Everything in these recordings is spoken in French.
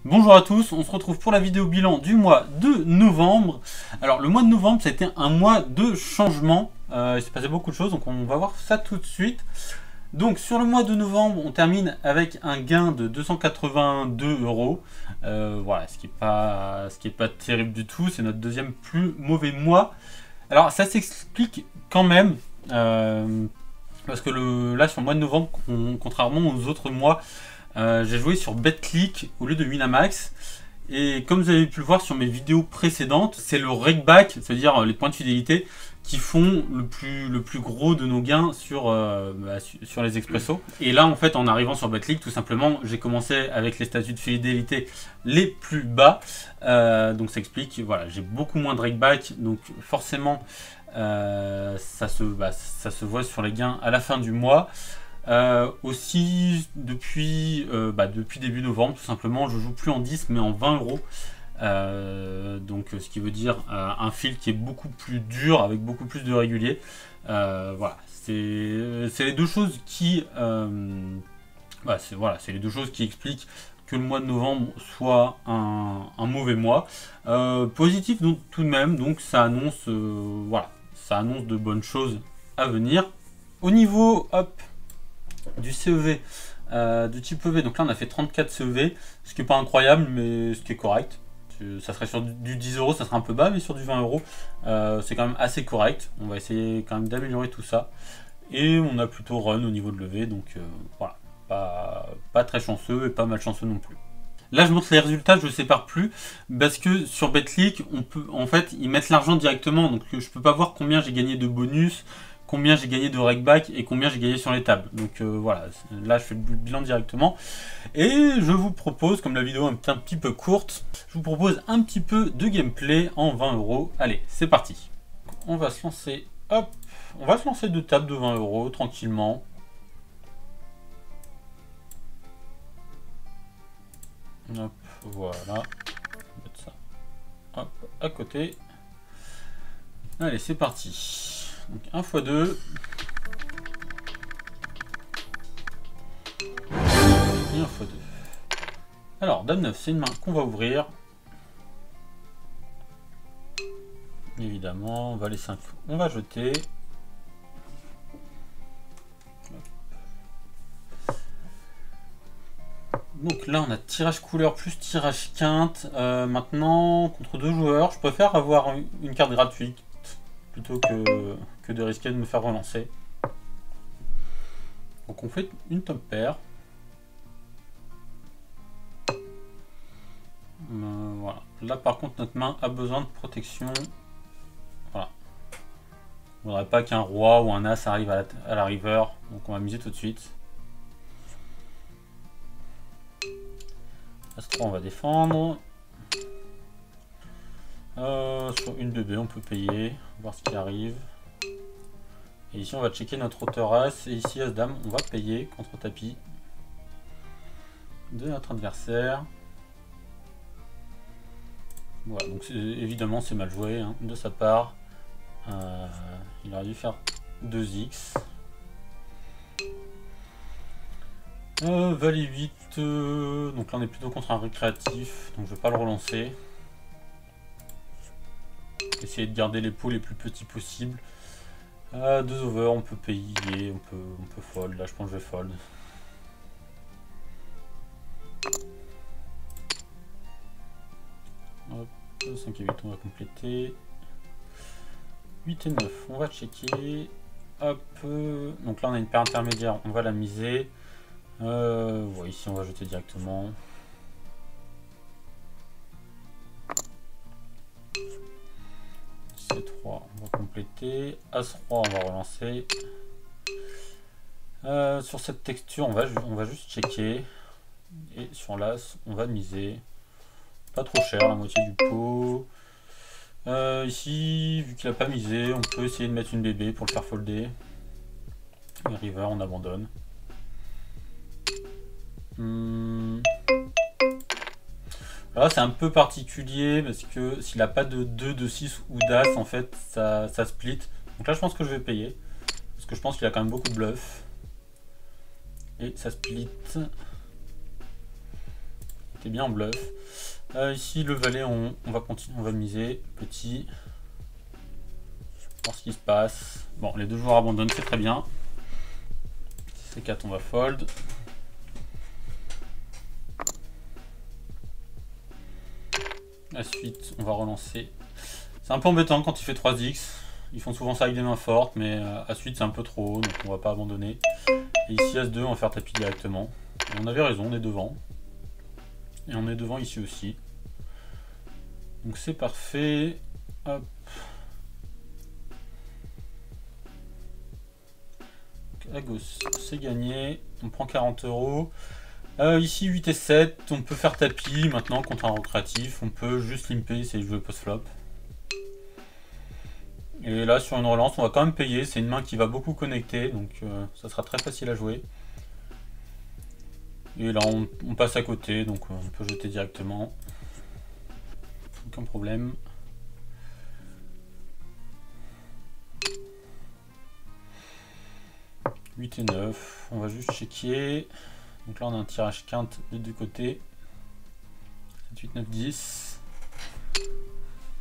Bonjour à tous, on se retrouve pour la vidéo bilan du mois de novembre. Alors le mois de novembre, ça a été un mois de changement, il s'est passé beaucoup de choses, donc on va voir ça tout de suite. Donc sur le mois de novembre, on termine avec un gain de 282 euros. Voilà, ce qui est pas terrible du tout, c'est notre deuxième plus mauvais mois. Alors ça s'explique quand même, parce que là sur le mois de novembre, contrairement aux autres mois, j'ai joué sur BetClick au lieu de Winamax. Et comme vous avez pu le voir sur mes vidéos précédentes, c'est le rakeback, c'est-à-dire les points de fidélité, qui font le plus gros de nos gains sur les expressos. Et là, en fait, en arrivant sur BetClick, tout simplement, j'ai commencé avec les statuts de fidélité les plus bas. Donc ça explique, voilà, j'ai beaucoup moins de rakeback, donc forcément, ça se voit sur les gains à la fin du mois. Aussi depuis début novembre, tout simplement, je joue plus en 10 mais en 20 euros. Donc ce qui veut dire un fil qui est beaucoup plus dur avec beaucoup plus de régulier. Voilà, c'est les deux choses qui c'est les deux choses qui expliquent que le mois de novembre soit un mauvais mois. Positif donc, tout de même, donc ça annonce ça annonce de bonnes choses à venir. Au niveau du CEV, du type EV, donc là on a fait 34 CEV, ce qui n'est pas incroyable mais ce qui est correct. Ça serait sur du 10 euros, ça serait un peu bas, mais sur du 20 euros, c'est quand même assez correct. On va essayer quand même d'améliorer tout ça. Et on a plutôt run au niveau de levé, donc voilà, pas très chanceux et pas mal chanceux non plus. Là, je montre les résultats, je ne sépare plus, parce que sur BetClick, on peut, en fait, ils mettent l'argent directement, donc je peux pas voir combien j'ai gagné de bonus, combien j'ai gagné de rakeback et combien j'ai gagné sur les tables. Donc voilà, là je fais le bilan directement. Et je vous propose, comme la vidéo est un petit peu courte, je vous propose un petit peu de gameplay en 20 euros. Allez, c'est parti. On va se lancer, hop, on va se lancer deux tables de 20 euros tranquillement. Hop, voilà. On va mettre ça, hop, à côté. Allez, c'est parti. Donc 1 x 2. Et 1 x 2. Alors, Dame 9, c'est une main qu'on va ouvrir. Évidemment, on va les 5. On va jeter. Donc là, on a tirage couleur plus tirage quinte. Maintenant, contre deux joueurs, je préfère avoir une carte gratuite plutôt que de risquer de me faire relancer. Donc on fait une top paire. Voilà. Là par contre notre main a besoin de protection. Voilà. Il ne faudrait pas qu'un roi ou un as arrive à la river. Donc on va miser tout de suite. As-3 on va défendre. Sur une bébé on peut payer, voir ce qui arrive. Et ici on va checker notre hauteur as. Et ici as-dame on va payer contre tapis de notre adversaire. Voilà, donc évidemment c'est mal joué hein, de sa part. Il aurait dû faire 2x. Valet 8, donc là on est plutôt contre un récréatif, donc je vais pas le relancer. Essayer de garder les pots les plus petits possibles. 2 over, on peut payer, on peut fold, là je pense que je vais fold. Hop, 5 et 8 on va compléter. 8 et 9 on va checker. Hop, donc là on a une paire intermédiaire, on va la miser. Ouais, ici on va jeter directement. C3 on va compléter. As3 on va relancer. Sur cette texture on va juste checker. Et sur l'as on va miser. Pas trop cher, la moitié du pot. Ici, vu qu'il a pas misé, on peut essayer de mettre une bébé pour le faire folder. Et river, on abandonne. Là, c'est un peu particulier parce que s'il n'a pas de 2, de 6 ou d'as, en fait, ça split. Donc là, je pense que je vais payer. Parce que je pense qu'il a quand même beaucoup de bluff. Et ça split. T'es bien en bluff. Ici, le valet, on va continuer, on va miser. Petit. Voir ce qui se passe. Bon, les deux joueurs abandonnent, c'est très bien. Si C4, on va fold. La suite, on va relancer. C'est un peu embêtant quand il fait 3x. Ils font souvent ça avec des mains fortes, mais à suite, c'est un peu trop haut, donc on va pas abandonner. Et ici, As2, on va faire tapis directement. Et on avait raison, on est devant. Et on est devant ici aussi. Donc c'est parfait. Hop. À gauche, c'est gagné. On prend 40 €. Ici 8 et 7, on peut faire tapis maintenant contre un recréatif. On peut juste limper si je veux post-flop. Et là sur une relance, on va quand même payer. C'est une main qui va beaucoup connecter, donc ça sera très facile à jouer. Et là on passe à côté, donc on peut jeter directement. Aucun problème. « 8 et 9, on va juste checker. Donc là on a un tirage quinte des deux côtés. 7, 8, 9, 10.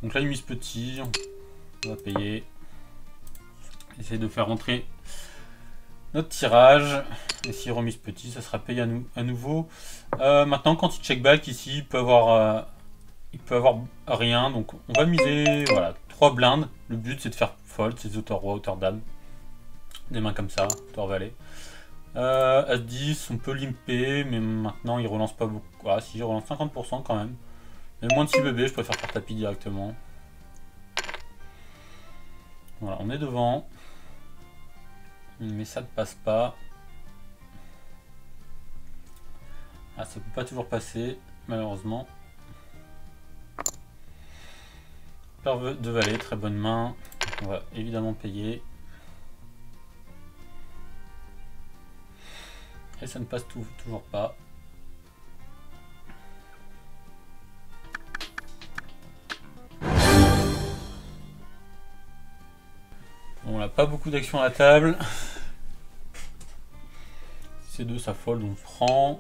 Donc là il mise petit, on va payer. Essayer de faire rentrer notre tirage. Et s'il remise petit, ça sera payé à nouveau. Maintenant quand il check back ici, il peut avoir rien. Donc on va miser voilà, 3 blindes. Le but c'est de faire fold, c'est hauteur roi, hauteur dame. Des mains comme ça, hauteur valet. As-10, on peut limper, mais maintenant il relance pas beaucoup. Ah si, il relance 50% quand même. Mais moins de 6 bébés, je préfère faire tapis directement. Voilà, on est devant. Mais ça ne passe pas. Ah, ça peut pas toujours passer, malheureusement. Paire de valet, très bonne main. Donc on va évidemment payer. Et ça ne passe toujours pas. On n'a pas beaucoup d'action à la table. C2 ça fold, on prend.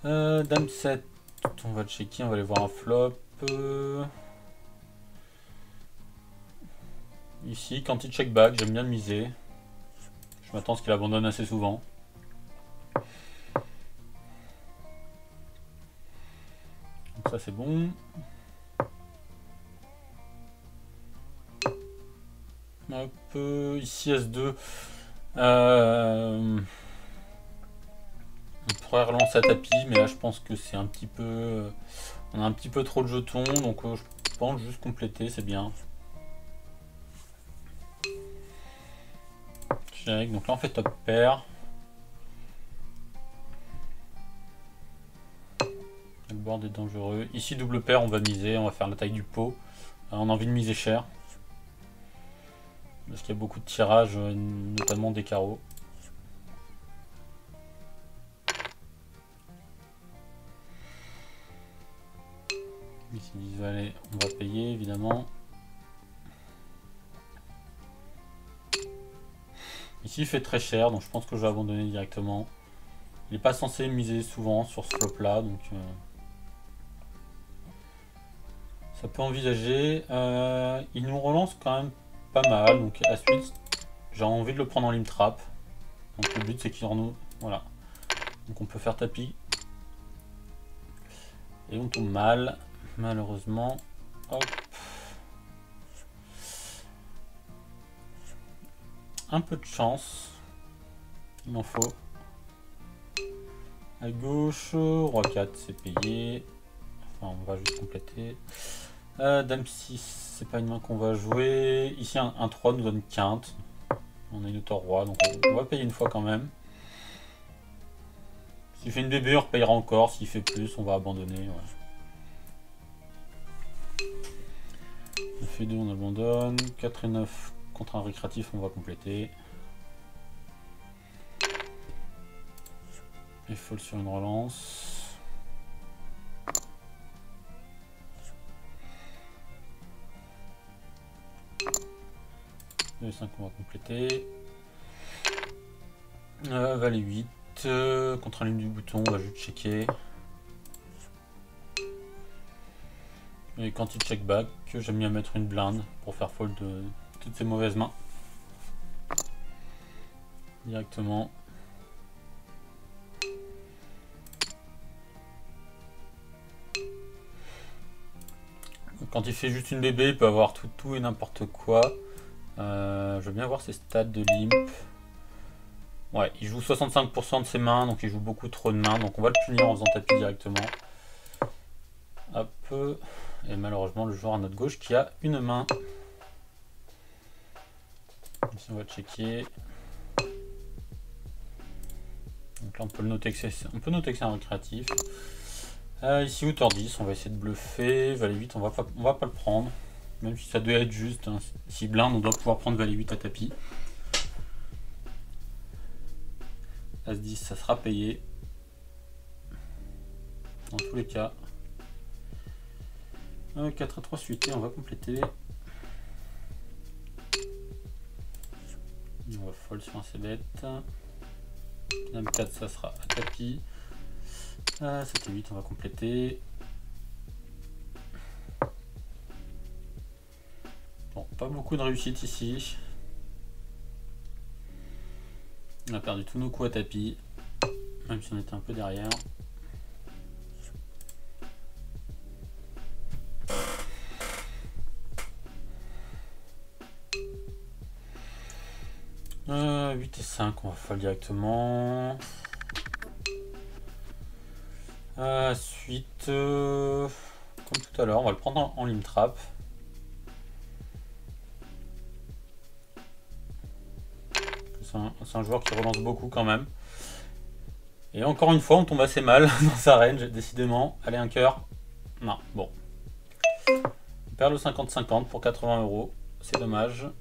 Dame 7, on va checker, on va aller voir un flop. Ici, quand il check back, j'aime bien le miser. Je m'attends à ce qu'il abandonne assez souvent. Donc ça c'est bon. Hop, ici S2. On pourrait relancer à tapis, mais là je pense que c'est un petit peu... on a un petit peu trop de jetons, donc je pense juste compléter, c'est bien. Check, donc là on fait top pair. Le board est dangereux. Ici double paire, on va miser, on va faire la taille du pot. On a envie de miser cher. Parce qu'il y a beaucoup de tirages, notamment des carreaux. Ici 10 valets, on va payer évidemment. Ici il fait très cher, donc je pense que je vais abandonner directement. Il n'est pas censé miser souvent sur ce flop là, donc ça peut envisager. Il nous relance quand même pas mal, donc à suite j'ai envie de le prendre en lim trap. Donc le but c'est qu'il en voilà. Donc on peut faire tapis. Et on tombe mal, malheureusement. Hop. Un peu de chance. Il en faut. À gauche, roi 4 c'est payé. Enfin on va juste compléter. Dame 6, c'est pas une main qu'on va jouer. Ici un 3 nous donne quinte. On a une hauteur roi, donc on va payer une fois quand même. S'il fait une bébé, on repayera encore. S'il fait plus, on va abandonner. Ouais. 9 et 2, on abandonne. 4 et 9 contre un récréatif, on va compléter. Et fold sur une relance. Et 5, on va compléter. Valet 8. Contre un ligne du bouton, on va juste checker. Et quand il check back, j'aime bien mettre une blinde pour faire fold de toutes ces mauvaises mains. Directement. Quand il fait juste une bébé, il peut avoir tout et n'importe quoi. Je veux bien voir ses stats de limp. Ouais, il joue 65% de ses mains, donc il joue beaucoup trop de mains. Donc on va le punir en faisant tapis directement. Hop. Et malheureusement, le joueur à notre gauche qui a une main. Ici, on va checker. Donc là, on peut noter que c'est un récréatif. Ici, hauteur 10, on va essayer de bluffer. Valet 8, on va pas le prendre. Même si ça doit être juste. Hein. Si blinde, on doit pouvoir prendre Valet 8 à tapis. As 10, ça sera payé. Dans tous les cas. 4 à 3 suité, on va compléter. On va fold sur un c-bet. Dame 4, ça sera à tapis. 7 et 8, on va compléter. Bon, pas beaucoup de réussite ici. On a perdu tous nos coups à tapis. Même si on était un peu derrière. « 8 et 5, on va fold directement. Suite, comme tout à l'heure, on va le prendre en limp trap. C'est un joueur qui relance beaucoup quand même. Et encore une fois, on tombe assez mal dans sa range, décidément. Allez, un cœur. Non, bon. On perd le 50-50 pour 80 €. C'est dommage. «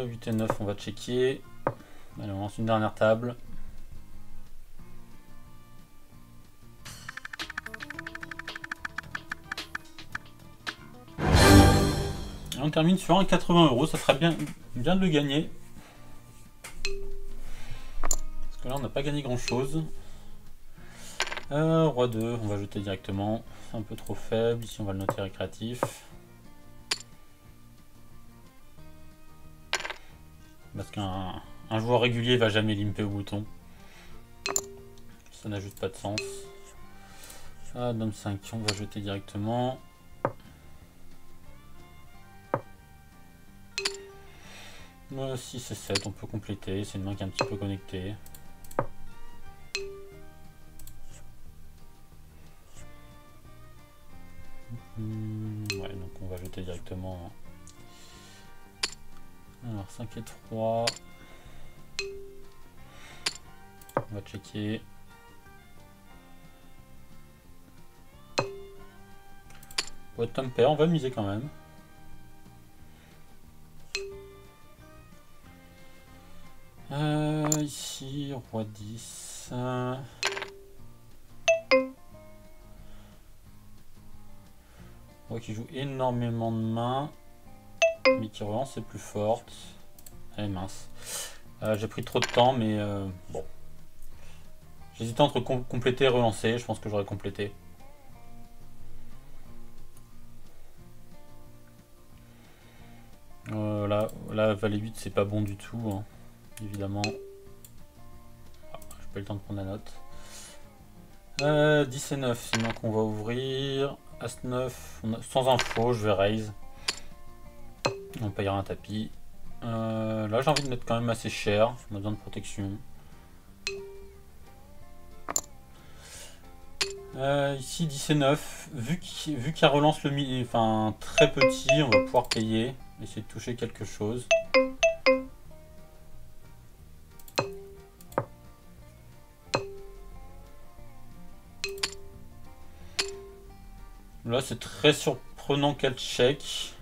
8 et 9, on va checker. Allez, on lance une dernière table. Et on termine sur un 80 €. Ça serait bien de le gagner. Parce que là, on n'a pas gagné grand chose. Roi 2, on va jeter directement. C'est un peu trop faible. Ici, on va le noter récréatif. Parce qu'un joueur régulier va jamais limper au bouton. Ça n'a juste pas de sens. Dame 5, on va jeter directement. Euh, 6 et 7, on peut compléter. C'est une main qui est un petit peu connectée. Ouais, donc on va jeter directement. Alors 5 et 3. On va checker. Bottom pair, on va miser quand même. Ici, roi 10. Roi qui joue énormément de mains. Mais qui relance est plus forte. Elle est mince. J'ai pris trop de temps, mais bon. J'hésitais entre compléter et relancer. Je pense que j'aurais complété. Là, Valet 8, c'est pas bon du tout. Hein, évidemment. Ah, j'ai pas eu le temps de prendre la note. 10 et 9, c'est une main qu'on va ouvrir. As 9, sans info, je vais raise. On payera un tapis. Là, j'ai envie de mettre quand même assez cher. On a besoin de protection. Ici, 10 et 9. Vu qu'il relance le milieu, enfin très petit, on va pouvoir payer. Essayer de toucher quelque chose. Là, c'est très surprenant qu'elle check.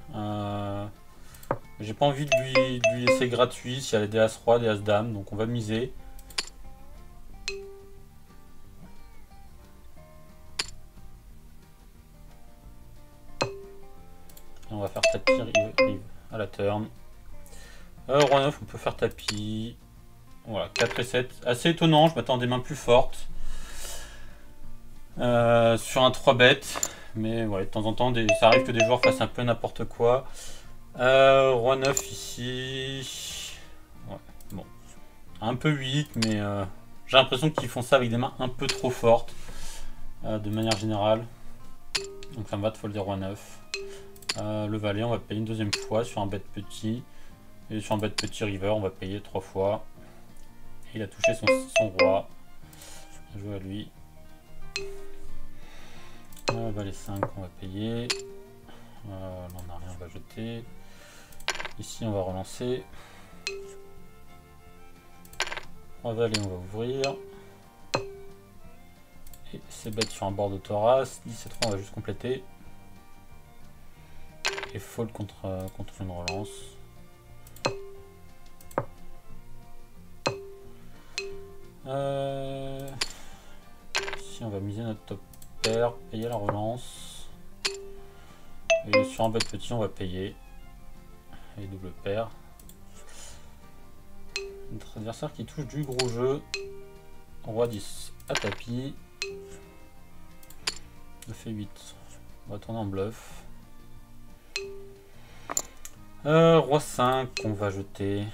J'ai pas envie de lui laisser gratuit s'il y a des As-Roi, des As-Dame, donc on va miser. Et on va faire tapis rive à la turn. Roi 9, on peut faire tapis. Voilà, 4 et 7. Assez étonnant, je m'attends à des mains plus fortes. Sur un 3 bêtes. Mais ouais, de temps en temps, ça arrive que des joueurs fassent un peu n'importe quoi. Roi 9 ici. Ouais, bon. Un peu 8, mais j'ai l'impression qu'ils font ça avec des mains un peu trop fortes. De manière générale. Donc ça me va de folder Roi 9. Le valet, on va payer une deuxième fois sur un bête petit. Et sur un bête petit river, on va payer 3 fois. Et il a touché son roi. Jouer à lui. Valet 5, on va payer. Là, on n'a rien, on va jeter. Ici, on va relancer. Roi valet, on va ouvrir. Et c'est bête sur un bord de Thoras. 10 et 3, on va juste compléter. Et fold contre une relance. Ici, on va miser notre top pair, payer la relance. Et sur un bête petit, on va payer. Et double paire. Notre adversaire qui touche du gros jeu. Roi 10 à tapis. 9 et 8. On va tourner en bluff. Roi 5, on va jeter.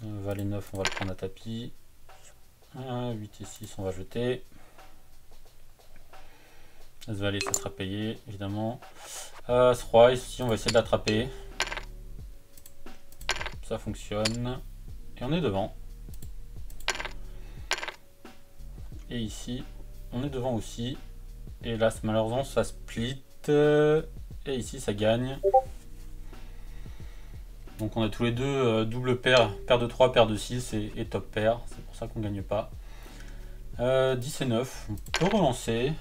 Valet 9, on va le prendre à tapis. 8 et 6, on va jeter. As valet, ça sera payé, évidemment. As roi, ici, on va essayer de l'attraper. Ça fonctionne. Et on est devant. Et ici, on est devant aussi. Et là, malheureusement, ça split. Et ici, ça gagne. Donc on a tous les deux double paire, paire de 3, paire de 6 et top paire. C'est pour ça qu'on ne gagne pas. 10 et 9, on peut relancer.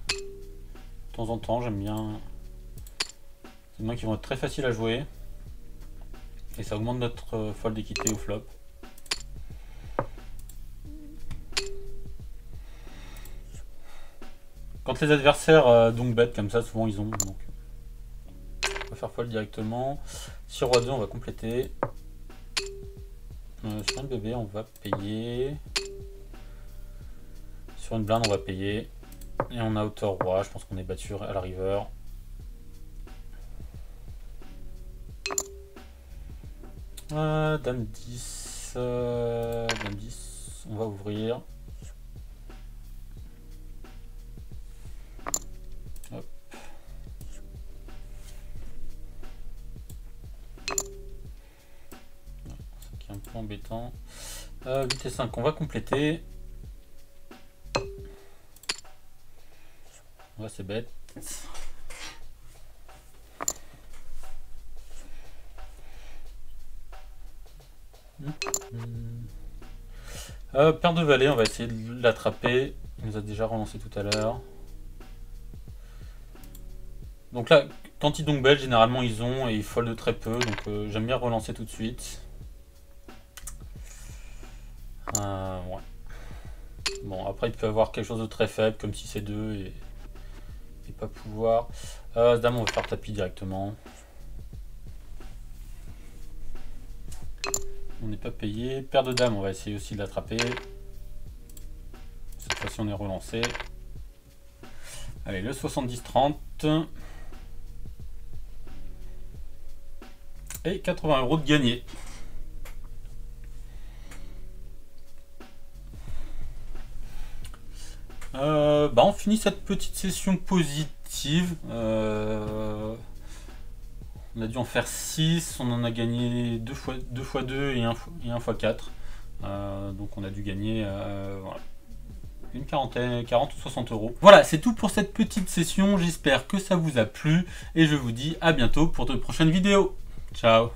De temps en temps, j'aime bien. C'est des mains qui vont être très faciles à jouer. Et ça augmente notre fold d'équité au flop. Quand les adversaires donc bêtent comme ça, souvent ils ont. Donc, on va faire fold directement. Sur roi 2, on va compléter. Sur une bébé, on va payer. Sur une blinde, on va payer. Et on a hauteur roi. Je pense qu'on est battu à la river. Dame 10. Dame 10. On va ouvrir. Hop. Ça qui est un peu embêtant. 8 et 5, on va compléter. Ouais, c'est bête. Paire de valet, on va essayer de l'attraper. Il nous a déjà relancé tout à l'heure. Donc là, quand ils donc bêtent, généralement ils ont et ils foldent très peu. Donc j'aime bien relancer tout de suite. Ouais. Bon, après il peut avoir quelque chose de très faible comme 6 et 2 et pas pouvoir. Dame, on va faire tapis directement. On n'est pas payé. Paire de dames, on va essayer aussi de l'attraper. Cette fois-ci, on est relancé. Allez, le 70-30. Et 80 € de gagné. On finit cette petite session positive. On a dû en faire 6, on en a gagné 2 fois 2 et 1 fois 4. Donc on a dû gagner voilà, une quarantaine, 40 ou 60 €. Voilà, c'est tout pour cette petite session. J'espère que ça vous a plu et je vous dis à bientôt pour de prochaines vidéos. Ciao!